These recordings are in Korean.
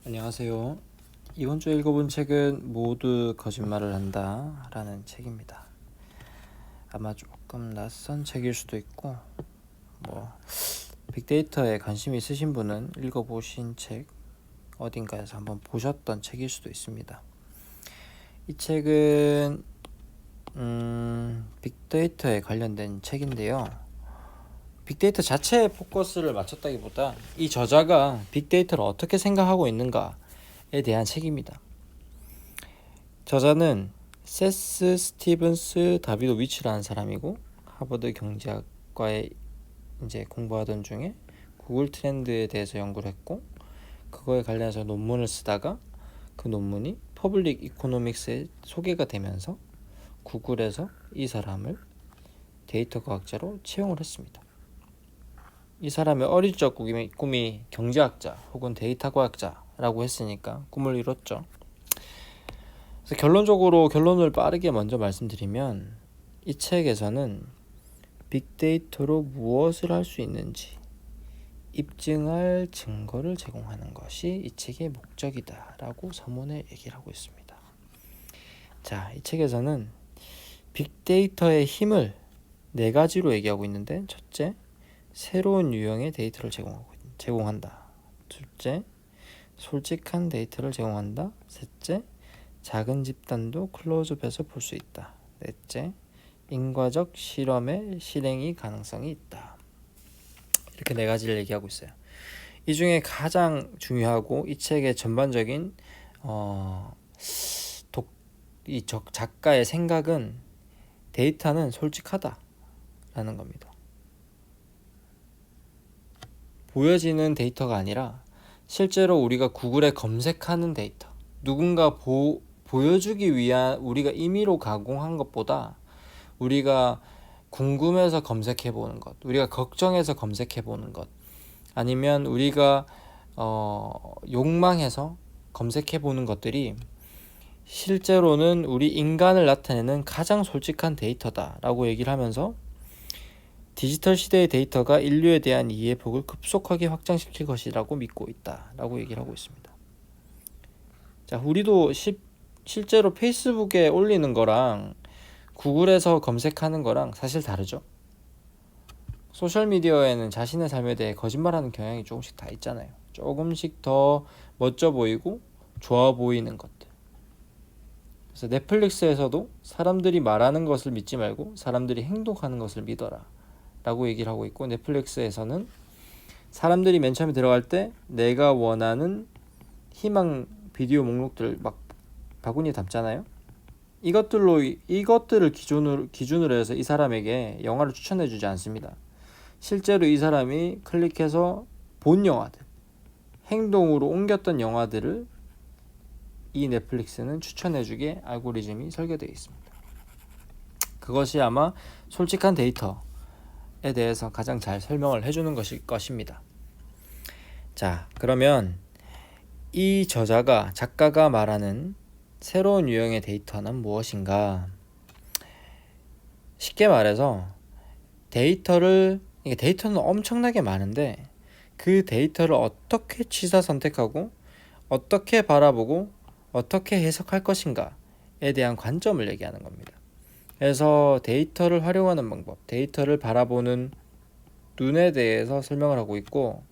안녕하세요. 이번 주에 읽어본 책은 모두 거짓말을 한다 라는 책입니다. 아마 조금 낯선 책일 수도 있고 빅데이터에 관심이 있으신 분은 읽어보신 책 어딘가에서 한번 보셨던 책일 수도 있습니다. 이 책은 빅데이터에 관련된 책인데요. 빅데이터 자체에 포커스를 맞췄다기보다 이 저자가 빅데이터를 어떻게 생각하고 있는가에 대한 책입니다. 저자는 세스 스티븐스 다비도 위치라는 사람이고, 하버드 경제학과에 이제 공부하던 중에 구글 트렌드에 대해서 연구를 했고, 그거에 관련해서 논문을 쓰다가 그 논문이 퍼블릭 이코노믹스에 소개가 되면서 구글에서 이 사람을 데이터 과학자로 채용을 했습니다. 이 사람의 어릴 적 꿈이 경제학자 혹은 데이터 과학자라고 했으니까 꿈을 이뤘죠. 그래서 결론을 빠르게 먼저 말씀드리면, 이 책에서는 빅데이터로 무엇을 할 수 있는지 입증할 증거를 제공하는 것이 이 책의 목적이다 라고 서문에 얘기를 하고 있습니다. 자, 이 책에서는 빅데이터의 힘을 4가지로 얘기하고 있는데, 첫째, 새로운 유형의 데이터를 제공한다. 둘째, 솔직한 데이터를 제공한다. 셋째, 작은 집단도 클로즈업해서 볼 수 있다. 넷째, 인과적 실험의 실행이 가능성이 있다. 이렇게 4가지를 얘기하고 있어요. 이 중에 가장 중요하고 이 책의 전반적인 작가의 생각은 데이터는 솔직하다라는 겁니다. 보여지는 데이터가 아니라 실제로 우리가 구글에 검색하는 데이터, 누군가 보여주기 위한 우리가 임의로 가공한 것보다 우리가 궁금해서 검색해보는 것, 우리가 걱정해서 검색해보는 것, 아니면 우리가 욕망해서 검색해보는 것들이 실제로는 우리 인간을 나타내는 가장 솔직한 데이터다라고 얘기를 하면서, 디지털 시대의 데이터가 인류에 대한 이해 폭을 급속하게 확장시킬 것이라고 믿고 있다라고 얘기를 하고 있습니다. 자, 우리도 실제로 페이스북에 올리는 거랑 구글에서 검색하는 거랑 사실 다르죠. 소셜미디어에는 자신의 삶에 대해 거짓말하는 경향이 조금씩 다 있잖아요. 조금씩 더 멋져 보이고 좋아 보이는 것들. 그래서 넷플릭스에서도 사람들이 말하는 것을 믿지 말고 사람들이 행동하는 것을 믿어라 라고 얘기를 하고 있고, 넷플릭스에서는 사람들이 맨 처음에 들어갈 때 내가 원하는 희망 비디오 목록들 막 바구니에 담잖아요. 이것들을 기준으로 해서 이 사람에게 영화를 추천해주지 않습니다. 실제로 이 사람이 클릭해서 본 영화들, 행동으로 옮겼던 영화들을 이 넷플릭스는 추천해주게 알고리즘이 설계되어 있습니다. 그것이 아마 솔직한 데이터에 대해서 가장 잘 설명을 해주는 것일 것입니다. 자, 그러면 이 작가가 말하는 새로운 유형의 데이터는 무엇인가? 쉽게 말해서 데이터는 엄청나게 많은데, 그 데이터를 어떻게 취사 선택하고 어떻게 바라보고 어떻게 해석할 것인가에 대한 관점을 얘기하는 겁니다. 그래서 데이터를 활용하는 방법, 데이터를 바라보는 눈에 대해서 설명을 하고 있고,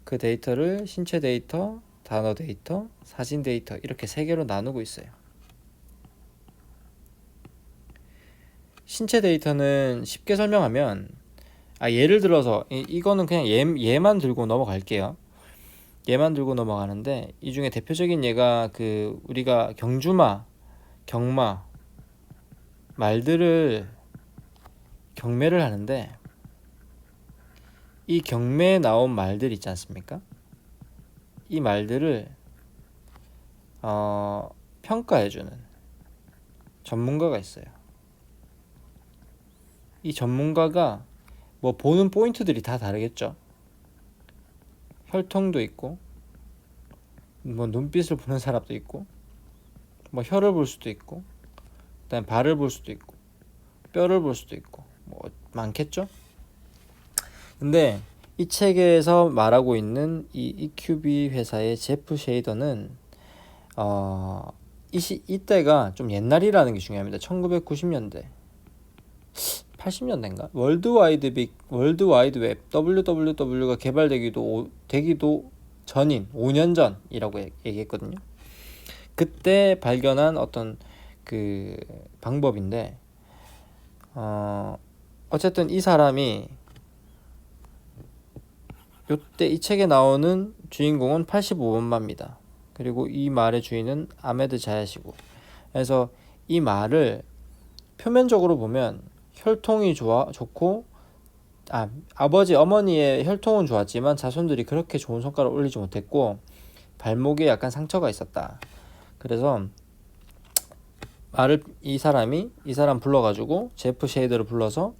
그 데이터를 신체 데이터, 단어 데이터, 사진 데이터 이렇게 3개로 나누고 있어요. 신체 데이터는 쉽게 설명하면, 예를 들어서 이거는 그냥 얘만 들고 넘어갈게요. 얘만 들고 넘어가는데, 이 중에 대표적인 예가 우리가 경마 말들을 경매를 하는데, 이 경매에 나온 말들 있지 않습니까? 이 말들을 평가해주는 전문가가 있어요. 이 전문가가 보는 포인트들이 다 다르겠죠. 혈통도 있고, 눈빛을 보는 사람도 있고, 혀를 볼 수도 있고, 그다음에 발을 볼 수도 있고, 뼈를 볼 수도 있고, 많겠죠. 근데 이 책에서 말하고 있는 이 EQB 회사의 제프 쉐이더는 이때가 좀 옛날이라는 게 중요합니다. 1990년대 80년대인가? 월드와이드 웹 WWW가 되기도 전인 5년 전이라고 얘기했거든요. 그때 발견한 어떤 그 방법인데 어쨌든 이 사람이 요때 이 책에 나오는 주인공은 85번마입니다. 그리고 이 말의 주인은 아메드 자야시고, 그래서 이 말을 표면적으로 보면 혈통이 좋고 아버지 어머니의 혈통은 좋았지만 자손들이 그렇게 좋은 성과를 올리지 못했고 발목에 약간 상처가 있었다. 그래서 이 사람 불러가지고 제프 쉐이더를 불러서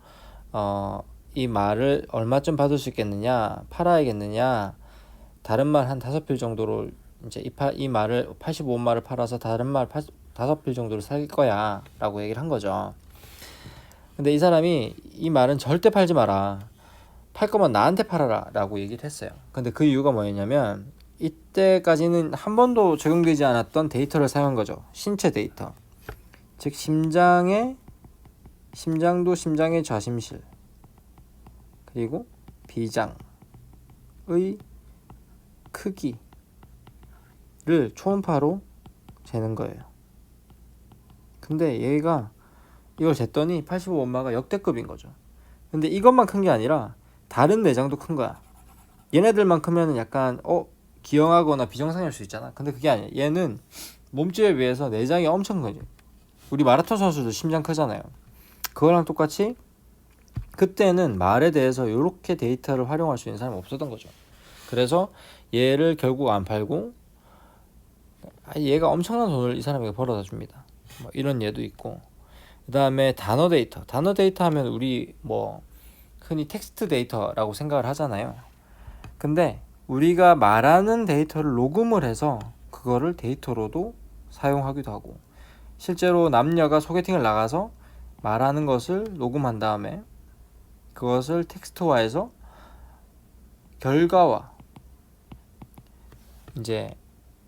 이 말을 얼마쯤 받을 수 있겠느냐, 팔아야겠느냐, 다른 말 한 5필 정도로 이제 이 말을 85말을 팔아서 다른 말 5필 정도로 살 거야 라고 얘기를 한 거죠. 근데 이 사람이 이 말은 절대 팔지 마라, 팔 거면 나한테 팔아라 라고 얘기를 했어요. 근데 그 이유가 뭐였냐면 이때까지는 한 번도 적용되지 않았던 데이터를 사용한 거죠. 신체 데이터, 즉 심장도 심장의 좌심실, 그리고 비장의 크기를 초음파로 재는 거예요. 근데 얘가 이걸 쟀더니 85엄마가 역대급인 거죠. 근데 이것만 큰 게 아니라 다른 내장도 큰 거야. 얘네들만 크면 약간 기형하거나 비정상일 수 있잖아. 근데 그게 아니야. 얘는 몸집에 비해서 내장이 엄청 크죠. 우리 마라톤 선수도 심장 크잖아요. 그거랑 똑같이 그때는 말에 대해서 이렇게 데이터를 활용할 수 있는 사람이 없었던 거죠. 그래서 얘를 결국 안 팔고 얘가 엄청난 돈을 이 사람에게 벌어다 줍니다. 뭐 이런 예도 있고, 그 다음에 단어 데이터 하면 우리 뭐 흔히 텍스트 데이터라고 생각을 하잖아요. 근데 우리가 말하는 데이터를 녹음을 해서 그거를 데이터로도 사용하기도 하고, 실제로 남녀가 소개팅을 나가서 말하는 것을 녹음한 다음에 그것을 텍스트화해서 결과와 이제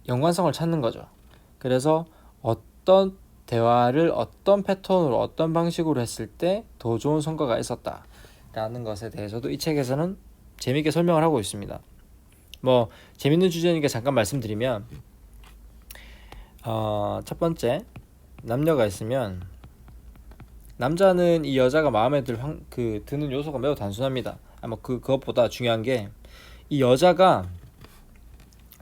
연관성을 찾는 거죠. 그래서 어떤 대화를 어떤 패턴으로 어떤 방식으로 했을 때 더 좋은 성과가 있었다 라는 것에 대해서도 이 책에서는 재밌게 설명을 하고 있습니다. 뭐 재밌는 주제니까 잠깐 말씀드리면 첫 번째, 남녀가 있으면 남자는 이 여자가 마음에 드는 요소가 매우 단순합니다. 그것보다 중요한 게 이 여자가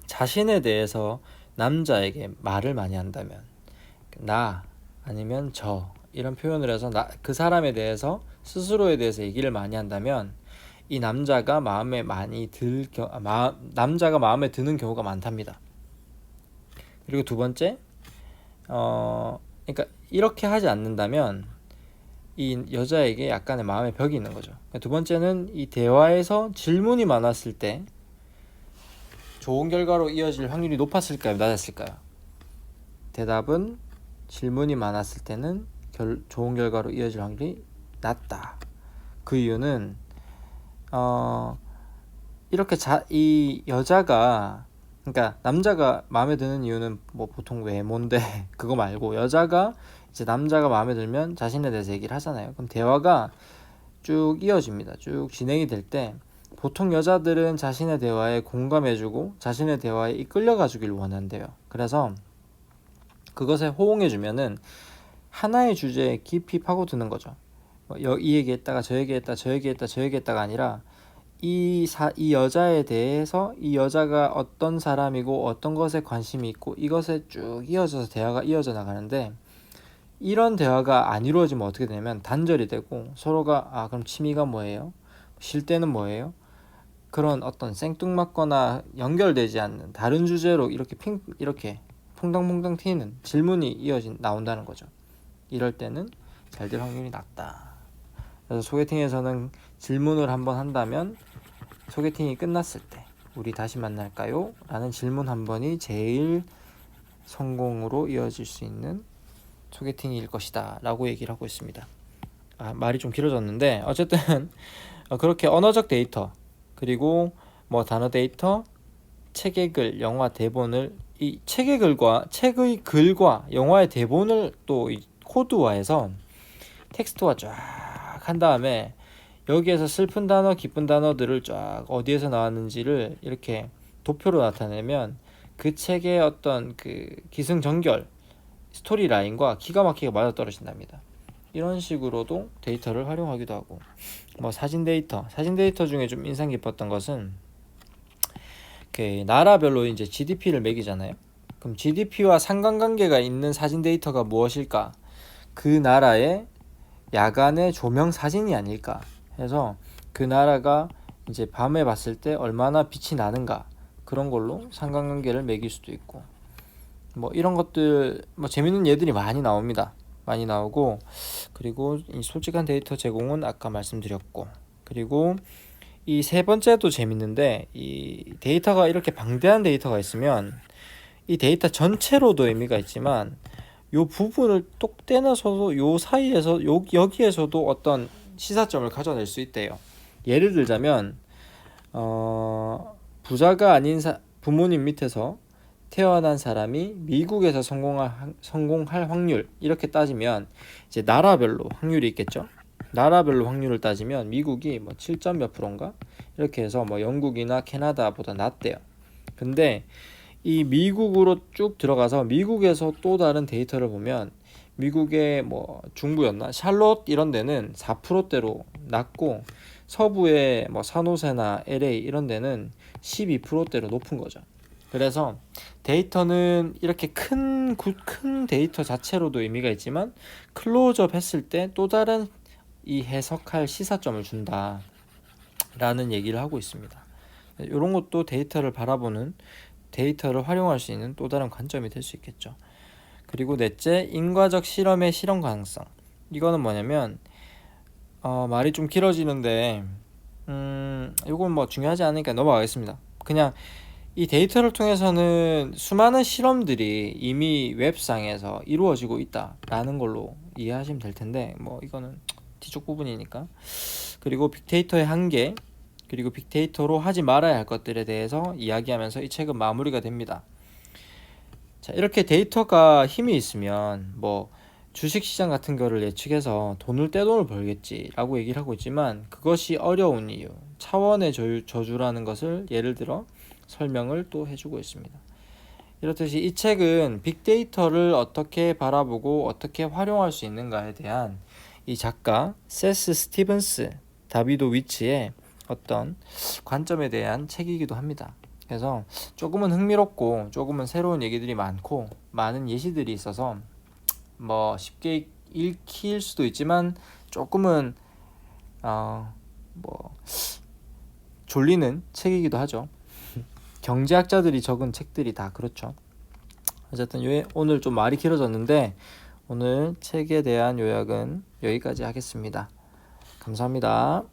자신에 대해서 남자에게 말을 많이 한다면, 나 아니면 저 이런 표현을 해서 그 사람에 대해서 스스로에 대해서 얘기를 많이 한다면 이 남자가 마음에 드는 경우가 많답니다. 그리고 두 번째, 그러니까 이렇게 하지 않는다면 이 여자에게 약간의 마음의 벽이 있는 거죠. 두 번째는 이 대화에서 질문이 많았을 때 좋은 결과로 이어질 확률이 높았을까요, 낮았을까요? 대답은 질문이 많았을 때는 좋은 결과로 이어질 확률이 낮다. 그 이유는 이렇게 이 여자가, 그러니까 남자가 마음에 드는 이유는 뭐 보통 외모인데 그거 말고 여자가 이제 남자가 마음에 들면 자신에 대해서 얘기를 하잖아요. 그럼 대화가 쭉 이어집니다. 쭉 진행이 될 때 보통 여자들은 자신의 대화에 공감해주고 자신의 대화에 이끌려가주길 원한대요. 그래서 그것에 호응해주면은 하나의 주제에 깊이 파고드는 거죠. 이 얘기했다가 저 얘기했다가 아니라 이 여자에 대해서 이 여자가 어떤 사람이고 어떤 것에 관심이 있고 이것에 쭉 이어져서 대화가 이어져 나가는데, 이런 대화가 안 이루어지면 어떻게 되냐면 단절이 되고 서로가 그럼 취미가 뭐예요? 쉴 때는 뭐예요? 그런 어떤 생뚱맞거나 연결되지 않는 다른 주제로 이렇게 퐁당퐁당 튀는 질문이 나온다는 거죠. 이럴 때는 잘 될 확률이 낮다. 그래서 소개팅에서는 질문을 한번 한다면 소개팅이 끝났을 때 우리 다시 만날까요? 라는 질문 한 번이 제일 성공으로 이어질 수 있는 소개팅일 것이다 라고 얘기를 하고 있습니다. 말이 좀 길어졌는데 어쨌든 그렇게 언어적 데이터, 그리고 뭐 단어 데이터, 책의 글, 영화 대본을 이 책의 글과 영화의 대본을 또 코드화해서 텍스트화 쫙 한 다음에 여기에서 슬픈 단어, 기쁜 단어들을 쫙 어디에서 나왔는지를 이렇게 도표로 나타내면 그 책의 어떤 그 기승전결 스토리 라인과 기가 막히게 맞아떨어진답니다. 이런 식으로도 데이터를 활용하기도 하고, 뭐 사진 데이터 중에 좀 인상 깊었던 것은 그 나라별로 이제 GDP를 매기잖아요. 그럼 GDP와 상관관계가 있는 사진 데이터가 무엇일까? 그 나라의 야간의 조명 사진이 아닐까 해서 그 나라가 이제 밤에 봤을 때 얼마나 빛이 나는가, 그런 걸로 상관관계를 매길 수도 있고, 뭐 이런 것들 뭐 재밌는 예들이 많이 나옵니다. 많이 나오고, 그리고 이 솔직한 데이터 제공은 아까 말씀드렸고, 그리고 이 세 번째도 재밌는데, 이 데이터가 이렇게 방대한 데이터가 있으면 이 데이터 전체로도 의미가 있지만 요 부분을 똑 떼내서도 요 사이에서 여기에서도 어떤 시사점을 가져낼 수 있대요. 예를 들자면 부자가 아닌 부모님 밑에서 태어난 사람이 미국에서 성공할 확률, 이렇게 따지면 이제 나라별로 확률이 있겠죠. 나라별로 확률을 따지면 미국이 뭐 7점 몇 프로인가 이렇게 해서 뭐 영국이나 캐나다보다 낮대요. 근데 이 미국으로 쭉 들어가서 미국에서 또 다른 데이터를 보면 미국의 뭐 중부였나 샬롯 이런 데는 4%대로 낮고, 서부의 뭐 산호세나 LA 이런 데는 12%대로 높은 거죠. 그래서 데이터는 이렇게 큰 데이터 자체로도 의미가 있지만 클로즈업 했을 때 또 다른 이 해석할 시사점을 준다 라는 얘기를 하고 있습니다. 이런 것도 데이터를 바라보는, 데이터를 활용할 수 있는 또 다른 관점이 될 수 있겠죠. 그리고 넷째, 인과적 실험의 실현 가능성. 이거는 뭐냐면 말이 좀 길어지는데 이건 뭐 중요하지 않으니까 넘어가겠습니다. 그냥 이 데이터를 통해서는 수많은 실험들이 이미 웹상에서 이루어지고 있다라는 걸로 이해하시면 될 텐데, 뭐 이거는 뒤쪽 부분이니까. 그리고 빅데이터의 한계, 그리고 빅데이터로 하지 말아야 할 것들에 대해서 이야기하면서 이 책은 마무리가 됩니다. 자, 이렇게 데이터가 힘이 있으면 뭐 주식시장 같은 거를 예측해서 떼돈을 벌겠지라고 얘기를 하고 있지만, 그것이 어려운 이유, 차원의 저주라는 것을 예를 들어 설명을 또 해주고 있습니다. 이렇듯이 이 책은 빅데이터를 어떻게 바라보고 어떻게 활용할 수 있는가에 대한 이 작가 세스 스티븐스 다비도 위치의 어떤 관점에 대한 책이기도 합니다. 그래서 조금은 흥미롭고 조금은 새로운 얘기들이 많고 많은 예시들이 있어서 뭐 쉽게 읽힐 수도 있지만 조금은 뭐 졸리는 책이기도 하죠. 경제학자들이 적은 책들이 다 그렇죠. 어쨌든 오늘 좀 말이 길어졌는데 오늘 책에 대한 요약은 여기까지 하겠습니다. 감사합니다.